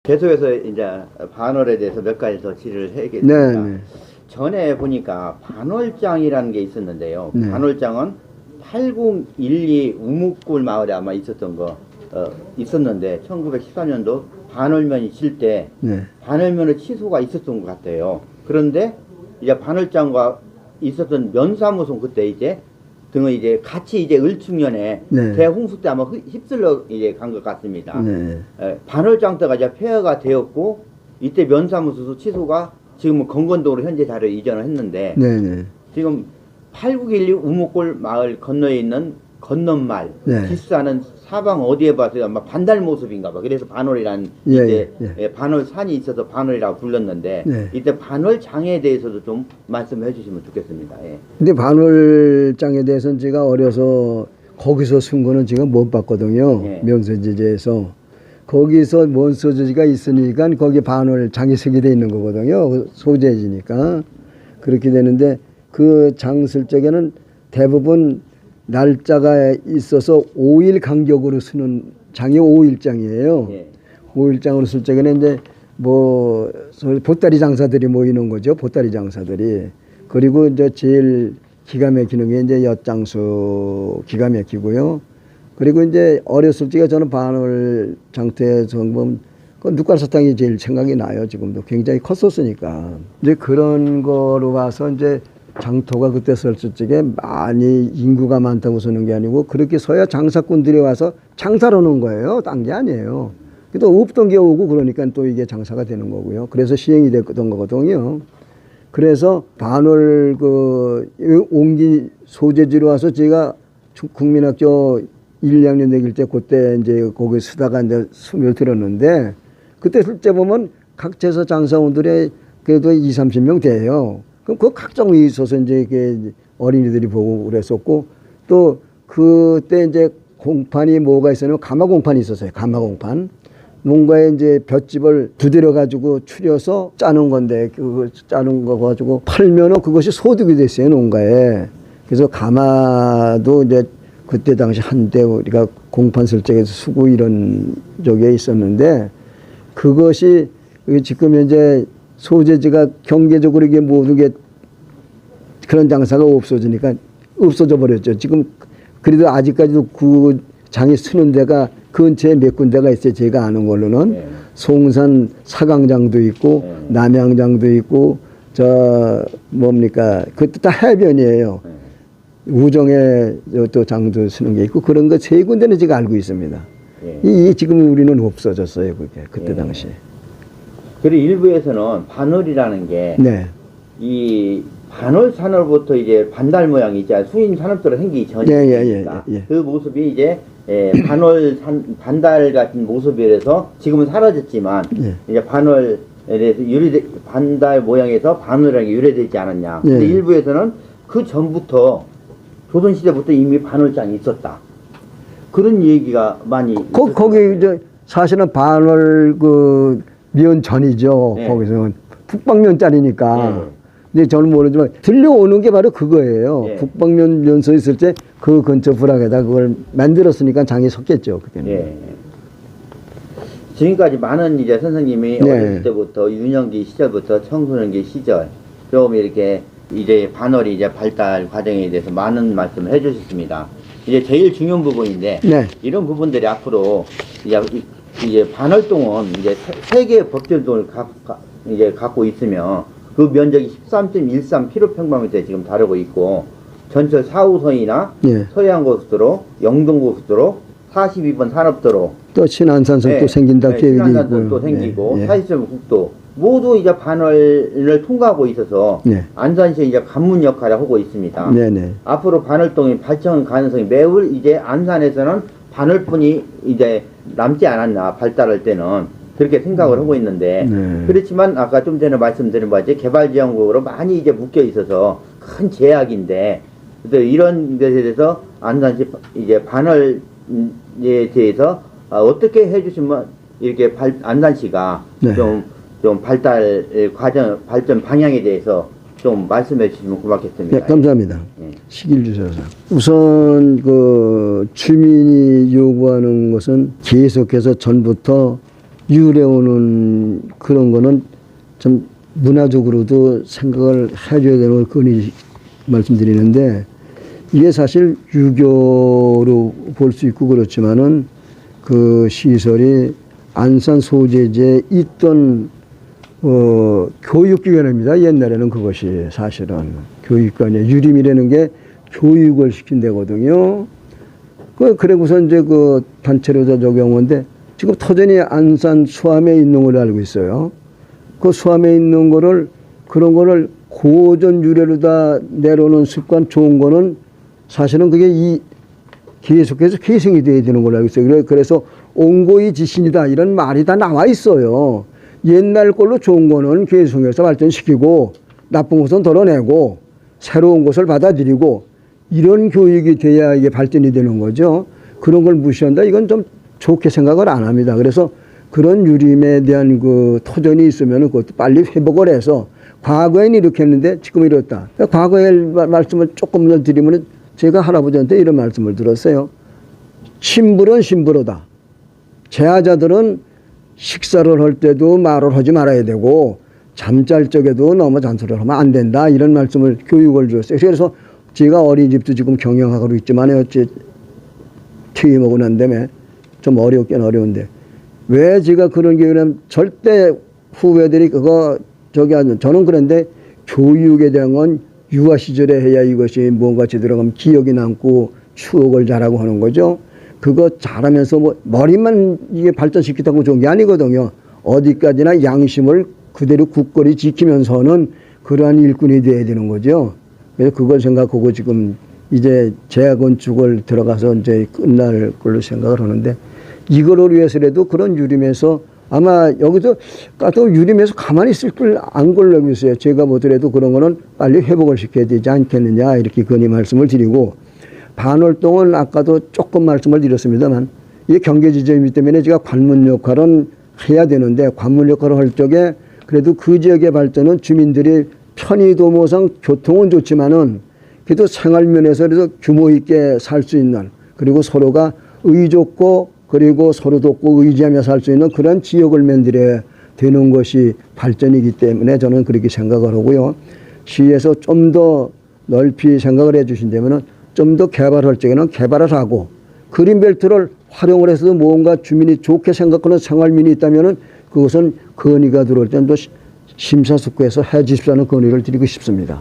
계속해서 이제 반월에 대해서 몇 가지 더 질의를 해야겠습니다. 네. 전에 보니까 반월장이라는 게 있었는데요. 네. 반월장은 8012 우묵굴 마을에 아마 있었던 거 있었는데 1913년도 반월면이 질 때 네. 반월면의 취소가 있었던 것 같아요. 그런데 이제 반월장과 있었던 면사무송 그때 이제 등을 이제 같이 이제 을충년에 네. 대홍수 때 아마 휩쓸려 이제 간 것 같습니다. 네. 반월장 때가 이제 폐허가 되었고 이때 면사무소 취소가 지금은 건건동으로 현재 자리를 이전을 했는데 네. 네. 지금 8912 우묵골 마을 건너에 있는 건넌말 네. 기수하는 사방 어디에 봐도 아마 반달 모습인가 봐. 그래서 반월이라는 예, 이제 예. 반월산이 있어서 반월이라고 불렀는데 네. 이때 반월장에 대해서도 좀 말씀해 주시면 좋겠습니다. 예. 근데 반월장에 대해서는 제가 어려서 거기서 쓴 거는 제가 못 봤거든요. 예. 명서지제에서. 거기서 원소지가 있으니까 거기 반월장이 쓰게 돼 있는 거거든요. 소재지니까. 그렇게 되는데 그 장 쓸 적에는 대부분 날짜가 있어서 5일 간격으로 쓰는 장이 5일장이에요. 예. 5일장으로 쓸 적에는 이제 뭐 보따리 장사들이 모이는 거죠. 보따리 장사들이. 그리고 이제 제일 기가 막히는 게 이제 엿장수 기가 막히고요. 그리고 이제 어렸을 적에 저는 반월 장터에서 보면 그 눕간사탕이 제일 생각이 나요. 지금도 굉장히 컸었으니까. 이제 그런 거로 봐서 이제 장터가 그때 썼을 적에 많이 인구가 많다고 쓰는 게 아니고 그렇게 서야 장사꾼들이 와서 장사를 하는 거예요. 딴 게 아니에요. 또 없던 게 오고 그러니까 또 이게 장사가 되는 거고요. 그래서 시행이 됐던 거거든요. 그래서 반월 그 옹기 소재지로 와서 제가 국민학교 1, 2학년 되길 때 그때 이제 거기 쓰다가 이제 숨을 들었는데 그때 실제 보면 각 제서 장사원들의 그래도 2, 30명 돼요. 그럼 그 각종이 있어서 이제 이게 어린이들이 보고 그랬었고 또 그때 이제 공판이 뭐가 있었냐면 가마공판이 있었어요. 가마공판. 뭔가에 이제 볏짚을 두드려 가지고 추려서 짜는 건데 그거 짜는 거 가지고 팔면은 그것이 소득이 됐어요. 농가에. 그래서 가마도 이제 그때 당시 한때 우리가 공판 설정에서 수고 이런 적에 있었는데 그것이 지금 현재 소재지가 경계적으로 이게 모든 게 그런 장사가 없어지니까 없어져 버렸죠. 지금 그래도 아직까지도 그 장이 쓰는 데가 근처에 몇 군데가 있어요. 제가 아는 걸로는 네. 송산 사강장도 있고 남양장도 있고 저 뭡니까 그것도 다 해변이에요. 우정에 또 장도 쓰는 게 있고 그런 거 세 군데는 제가 알고 있습니다. 예. 이 지금 우리는 없어졌어요. 그게 그때 당시에. 그리고 일부에서는 반월이라는 게 네. 이 반월 산업부터 이제 반달 모양이 이제 수인 산업들로 생기기 전이니까 그 모습이 이제 반월 반달 같은 모습이라서 지금은 사라졌지만 이제 반월에 대해서 반달 모양에서 반월이라는 게 유래되지 않았냐. 근데 일부에서는 그 전부터 조선 시대부터 이미 반월장이 있었다. 그런 얘기가 많이 거기 이제 사실은 반월 그 면 전이죠. 네. 거기서는 북방면짜리니까. 네. 근데 저는 모르지만 들려오는 게 바로 그거예요. 네. 북방면 면서 있을 때 그 근처 부락에다 그걸 만들었으니까 장이 섰겠죠. 그때는. 예. 지금까지 많은 이제 선생님이 어렸을 때부터 유년기 시절부터 청소년기 시절 좀 이렇게 이제 반월이 이제 발달 과정에 대해서 많은 말씀을 해주셨습니다. 이제 제일 중요한 부분인데 이런 부분들이 앞으로 이제 반월동은 이제 세 개의 법전동을 이제 갖고 있으면 그 면적이 13.13 km/평방미터에 지금 다루고 있고 전철 4호선이나 서해안고속도로, 영동고속도로, 42번 산업도로 또 신안산선 또 생긴다 계획이 있고 신안산선 또 생기고 40점 국도 모두 이제 반월을 통과하고 있어서 안산시의 이제 관문 역할을 하고 있습니다. 앞으로 반월동이 발전 가능성이 매우 이제 안산에서는 반월뿐이 이제 남지 않았나 발달할 때는 그렇게 생각을 하고 있는데 그렇지만 아까 좀 전에 말씀드린 바와 같이 개발지원국으로 많이 이제 묶여 있어서 큰 제약인데 이런 것에 대해서 안산시 이제 반월에 대해서 어떻게 해주시면 이렇게 안산시가 좀 발달 과정 발전 방향에 대해서 좀 말씀해 주시면 고맙겠습니다. 네, 감사합니다. 시기를 주셔서 우선 그 주민이 요구하는 것은 계속해서 전부터 유래오는 그런 거는 좀 문화적으로도 생각을 해줘야 되는 걸 건의 말씀드리는데, 이게 사실 유교로 볼 수 있고 그렇지만은 그 시설이 안산 소재지에 있던 교육기관입니다. 옛날에는 그것이 사실은 교육기관이에요. 유림이라는 게 교육을 시킨 데거든요. 그래고서 이제 그 단체로 적용한데, 지금 터전이 안산 수암에 있는 걸로 알고 있어요. 그 수암에 있는 거를, 그런 거를 고전 유래로 다 내려오는 습관 좋은 거는 사실은 그게 계속해서 계승이 돼야 되는 걸로 알고 있어요. 그래서 온고이 지신이다 이런 말이 다 나와 있어요. 옛날 걸로 좋은 거는 계승해서 발전시키고 나쁜 것은 덜어내고 새로운 것을 받아들이고 이런 교육이 돼야 이게 발전이 되는 거죠. 그런 걸 무시한다, 이건 좀 좋게 생각을 안 합니다. 그래서 그런 유림에 대한 그 토전이 있으면 그것도 빨리 회복을 해서, 과거에는 이렇게 했는데 지금 이렇다. 과거의 말씀을 조금 더 드리면, 제가 할아버지한테 이런 말씀을 들었어요. 심불은 심불하다. 제하자들은 식사를 할 때도 말을 하지 말아야 되고 잠잘 적에도 너무 잔소리를 하면 안 된다, 이런 말씀을, 교육을 주었어요. 그래서 제가 어린이집도 지금 경영하고 있지만 어째 퇴임하고 난 다음에 좀 어렵긴 어려운데, 왜 제가 그런 교육을 절대 후배들이 그거 저는 그런데 교육에 대한 건 유아 시절에 해야 이것이 뭔가 제대로 가면 기억이 남고 추억을 잘하고 하는 거죠. 그거 잘하면서 뭐 머리만 이게 발전시키다고 좋은 게 아니거든요. 어디까지나 양심을 그대로 굳건히 지키면서는 그러한 일꾼이 돼야 되는 거죠. 그래서 그걸 생각하고 지금 이제 재건축을 들어가서 이제 끝날 걸로 생각을 하는데, 이거를 위해서라도 그런 유림에서 아마 여기서 또 유림에서 가만히 있을 걸 안 걸려고 있어요. 제가 보더라도 그런 거는 빨리 회복을 시켜야 되지 않겠느냐, 이렇게 건의 말씀을 드리고, 반월동은 아까도 조금 말씀을 드렸습니다만, 이게 경계 지점이기 때문에 제가 관문 역할은 해야 되는데, 관문 역할을 할 적에 그래도 그 지역의 발전은 주민들이 편의도모상 교통은 좋지만은 그래도 생활면에서도 규모 있게 살 수 있는, 그리고 서로가 의좋고 그리고 서로 돕고 의지하며 살 수 있는 그런 지역을 만들어야 되는 것이 발전이기 때문에 저는 그렇게 생각을 하고요. 시에서 좀 더 넓이 생각을 해 주신다면 좀 더 개발할 적에는 개발을 하고, 그린벨트를 활용을 해서도 뭔가 주민이 좋게 생각하는 생활민이 있다면 그것은 건의가 들어올 때는 또 심사숙고해서 해 주십사는 건의를 드리고 싶습니다.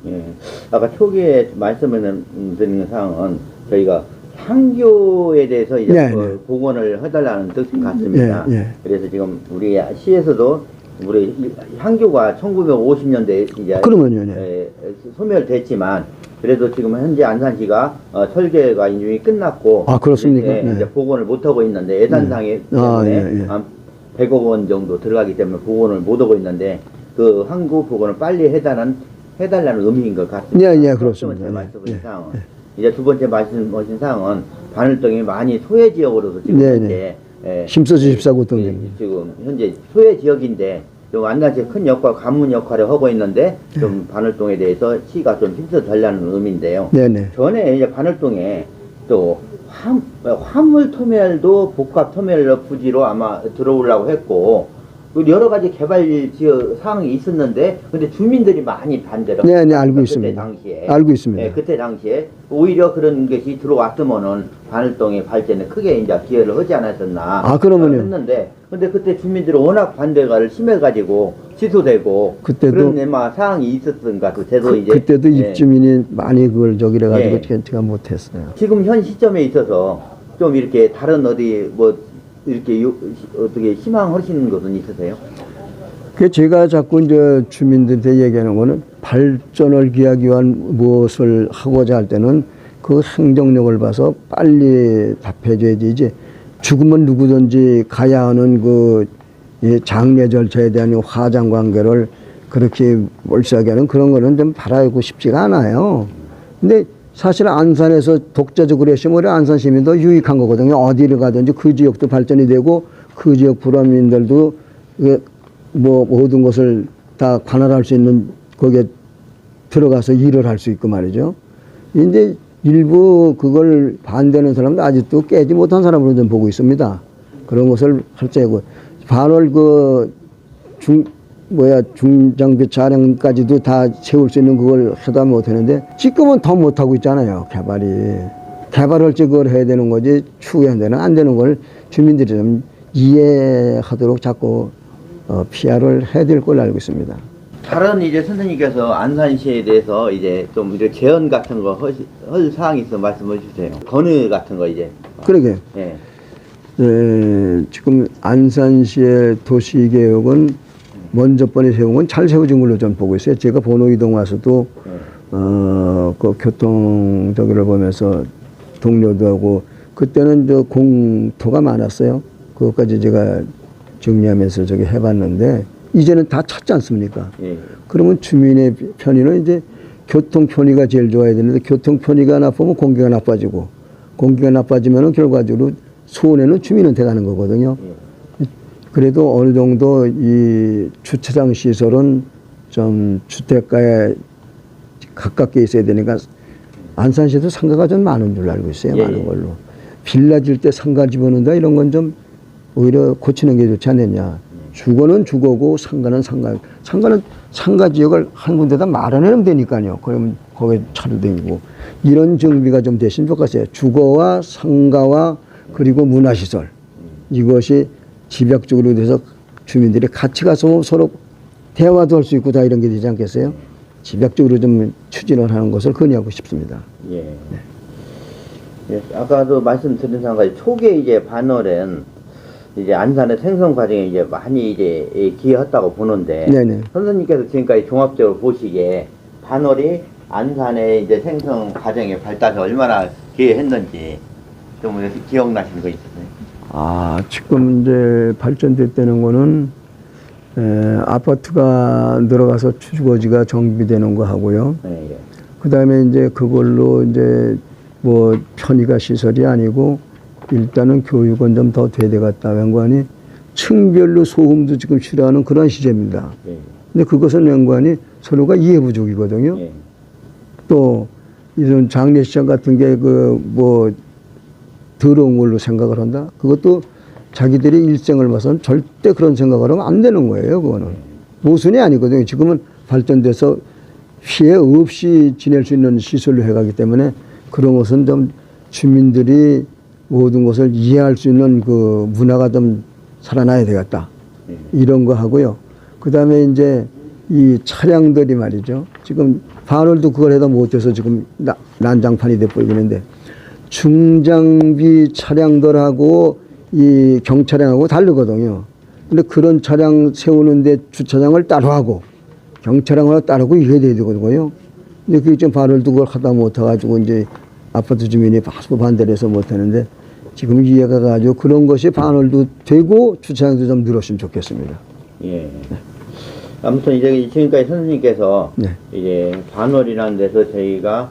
예. 아까 초기에 말씀을 드리는 사항은 저희가 향교에 대해서 이제 네, 그 복원을 해달라는 뜻 같습니다. 네, 네. 그래서 지금 우리 시에서도 우리 향교가 1950년대 이제 그러면요, 네. 소멸됐지만, 그래도 지금 현재 안산시가 설계가 이미 끝났고, 그렇습니까? 네. 이제 복원을 못 하고 있는데 예산상에 때문에 한 100억 원 정도 들어가기 때문에 복원을 못 하고 있는데, 그 항구 복원을 빨리 해달라는 의미인 것 같습니다. 네, 그렇습니다. 첫 번째 말씀하신 사항은. 이제 두 번째 말씀하신 사항은 바늘동이 많이 소외 지역으로서 지금 현재 심서주십사고 동 지금 현재 소외 지역인데 좀 안산시 큰 역할, 관문 역할을 하고 있는데 좀 바늘동에 대해서 시가 좀 힘써 달라는 의미인데요. 네네. 전에 이제 바늘동에 또 화물 터미널도 복합 터미널 부지로 아마 들어오려고 했고, 여러 가지 개발 지역 사항이 있었는데, 근데 주민들이 많이 반대를. 네, 알고 그때 있습니다. 당시에. 알고 있습니다. 네, 그때 당시에 오히려 그런 것이 들어왔으면은 바늘동의 발전에 크게 이제 기여를 하지 않았었나. 그러면요. 했는데, 근데 그때 주민들이 워낙 반대가 심해가지고 취소되고. 그때도 그런 사항이 있었던 것 같고, 저도 이제. 그때도 입주민이 많이 그걸 저기래가지고 제가 못했어요. 지금 현 시점에 있어서 좀 이렇게 다른 어디 이렇게 어떻게 희망하시는 것은 있으세요? 제가 자꾸 이제 주민들한테 얘기하는 거는, 발전을 기하기 위한 무엇을 하고자 할 때는 그 행정력을 봐서 빨리 답해줘야 되지, 죽으면 누구든지 가야 하는 그 장례 절차에 대한 화장 관계를 그렇게 몰수하게 하는 그런 거는 좀 바라고 싶지가 않아요. 근데 사실 안산에서 독자적으로 했으면 우리 안산 시민도 유익한 거거든요. 어디를 가든지 그 지역도 발전이 되고 그 지역 불안민들도 뭐 모든 것을 다 관할할 수 있는, 거기에 들어가서 일을 할 수 있고 말이죠. 근데 일부 그걸 반대하는 사람도 아직도 깨지 못한 사람으로 좀 보고 있습니다. 그런 것을 할 때고, 반월 중장비 차량까지도 다 세울 수 있는 그걸 하다 못하는데 지금은 더 못하고 있잖아요. 개발을 그걸 해야 되는 거지 추후에 안 되는 걸 주민들이 좀 이해하도록 자꾸 PR을 해야 될 걸로 알고 있습니다. 다른 이제 선생님께서 안산시에 대해서 이제 좀 이렇게 제언 같은 거 할 사항이 있으면 말씀해 주세요. 건의 같은 거 이제. 그러게. 예. 지금 안산시의 도시계획은 먼저 번에 세운 건 잘 세워진 걸로 전 보고 있어요. 제가 번호 이동 와서도 그 교통 저기를 보면서 동료도 하고 그때는 저 공토가 많았어요. 그것까지 제가 정리하면서 저기 해봤는데 이제는 다 찾지 않습니까? 예. 그러면 주민의 편의는 이제 교통 편의가 제일 좋아야 되는데 교통 편의가 나쁘면 공기가 나빠지고 공기가 나빠지면은 결과적으로 손해는 주민은 돼가는 거거든요. 그래도 어느 정도 이 주차장 시설은 좀 주택가에 가깝게 있어야 되니까 안산시에도 상가가 좀 많은 줄로 알고 있어요. 예, 많은 걸로. 빌라 질 때 상가 집어넣는다 이런 건 좀 오히려 고치는 게 좋지 않느냐. 주거는 주거고 상가는 상가. 상가는 상가 지역을 한 군데다 마련하면 되니까요. 그러면 거기에 차도 다니고 이런 정비가 좀 됐으면 좋겠어요. 주거와 상가와 그리고 문화시설 이것이 집약적으로 돼서 주민들이 같이 가서 서로 대화도 할 수 있고 다 이런 게 되지 않겠어요? 집약적으로 좀 추진을 하는 것을 건의하고 싶습니다. 예. 네. 예. 아까도 말씀드린 상가지 초기에 이제 반월엔 이제 안산의 생성 과정에 이제 많이 이제 기여했다고 보는데 네네. 선생님께서 지금까지 종합적으로 보시기에 반월이 안산의 이제 생성 과정에 발달에 얼마나 기여했는지 좀 이렇게 기억나시는 거 있으세요? 지금 이제 발전됐다는 거는 아파트가 들어가서 주거지가 정비되는 거 하고요. 네, 예. 그 다음에 이제 그걸로 이제 뭐 편의가 시설이 아니고 일단은 교육은 좀 더 되되갔다. 맹관이 층별로 소음도 지금 싫어하는 그런 시점입니다. 예. 근데 그것은 맹관이 서로가 이해 부족이거든요. 예. 또 이런 장례시장 같은 게 뭐 더러운 걸로 생각을 한다. 그것도 자기들이 일생을 봐서는 절대 그런 생각을 하면 안 되는 거예요. 그거는 모순이 아니거든요. 지금은 발전돼서 피해 없이 지낼 수 있는 시설로 해가기 때문에 그런 것은 좀 주민들이 모든 것을 이해할 수 있는 그 문화가 좀 살아나야 되겠다. 이런 거 하고요. 그 다음에 이제 이 차량들이 말이죠. 지금 반월도 그걸 해도 못해서 지금 난장판이 돼버리고 있는데 중장비 차량들하고 이 경차량하고 다르거든요. 근데 그런 차량 세우는데 주차장을 따로 하고 경차량을 따로 하고 이래야 되거든요. 근데 그게 좀 반월도 그걸 하다 못해가지고 이제 아파트 주민이 반대를 해서 못하는데 지금 이해가 가지고 그런 것이 반월도 되고 주차장도 좀 늘었으면 좋겠습니다. 예. 아무튼 이제 지금까지 선생님께서 네. 이제 반월이라는 데서 저희가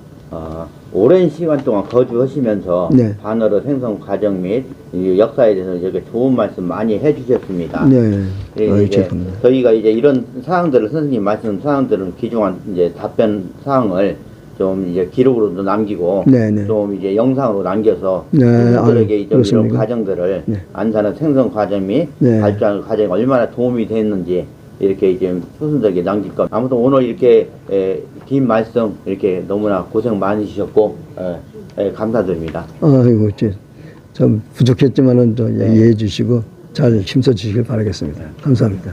오랜 시간 동안 거주하시면서 네. 반월의 생성 과정 및 이 역사에 대해서 이렇게 좋은 말씀 많이 해주셨습니다. 네. 예, 이제 저희가 이제 이런 사항들을 선생님 말씀 사항들은 기중한 이제 답변 사항을 좀 이제 기록으로도 남기고 네네. 좀 이제 영상으로 남겨서 네. 분들에게 이제 이런 그렇습니까? 과정들을 네. 안산의 생성 과정 및 네. 발전 과정이 얼마나 도움이 됐는지 이렇게 이제 소순적에 남길 겁니다. 아무튼 오늘 이렇게 긴 말씀 이렇게 너무나 고생 많으셨고 감사드립니다. 아이고 좀 부족했지만은 좀 이해해 주시고 잘 힘써 주시길 바라겠습니다. 감사합니다.